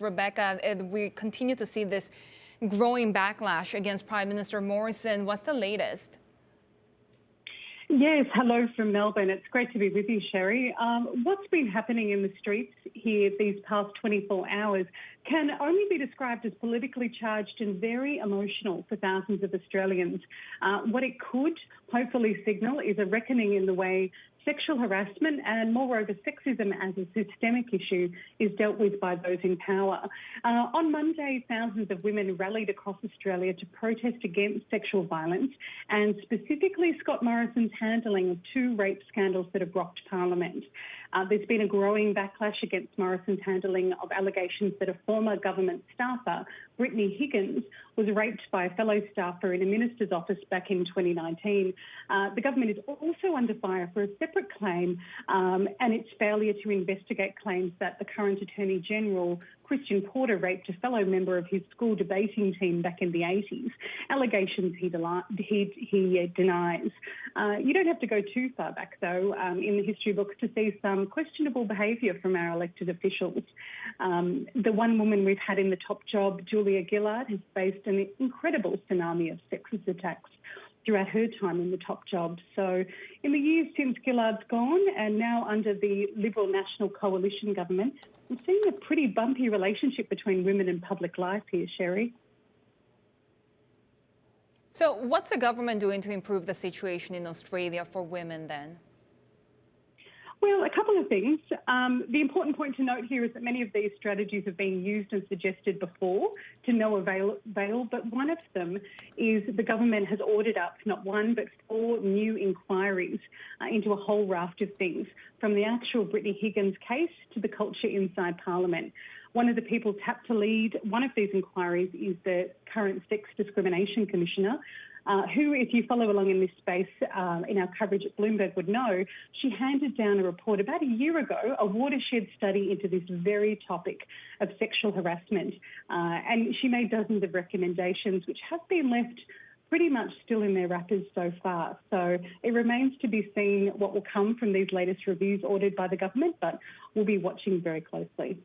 Rebecca, we continue to see this growing backlash against Prime Minister Morrison. What's the latest? Yes, hello from Melbourne. It's great to be with you, Sherry. What's been happening in the streets here these past 24 hours can only be described as politically charged and very emotional for thousands of Australians. What it could hopefully signal is a reckoning in the way sexual harassment and, moreover, sexism as a systemic issue is dealt with by those in power. On Monday, thousands of women rallied across Australia to protest against sexual violence and specifically Scott Morrison's handling of two rape scandals that have rocked Parliament. There's been a growing backlash against Morrison's handling of allegations that a former government staffer, Brittany Higgins, was raped by a fellow staffer in a minister's office back in 2019. The government is also under fire for a separate claim and its failure to investigate claims that the current Attorney General, Christian Porter, raped a fellow member of his school debating team back in the 80s, allegations he denies. You don't have to go too far back, though, in the history books to see some questionable behaviour from our elected officials. The one woman we've had in the top job, Julia Gillard, has faced an incredible tsunami of sexist attacks throughout her time in the top job. So in the years since Gillard's gone and now under the Liberal National Coalition government, we've seen a pretty bumpy relationship between women and public life here, Sherry. So what's the government doing to improve the situation in Australia for women then? Well, a couple of things. The important point to note here is that many of these strategies have been used and suggested before to no avail, but one of them is the government has ordered up not one but 4 new inquiries into a whole raft of things, from the actual Brittany Higgins case to the culture inside Parliament. One of the people tapped to lead one of these inquiries is the current Sex Discrimination Commissioner, who, if you follow along in this space in our coverage at Bloomberg, would know, she handed down a report about a year ago, a watershed study into this very topic of sexual harassment. And she made dozens of recommendations, which have been left pretty much still in their wrappers so far. So it remains to be seen what will come from these latest reviews ordered by the government, but we'll be watching very closely.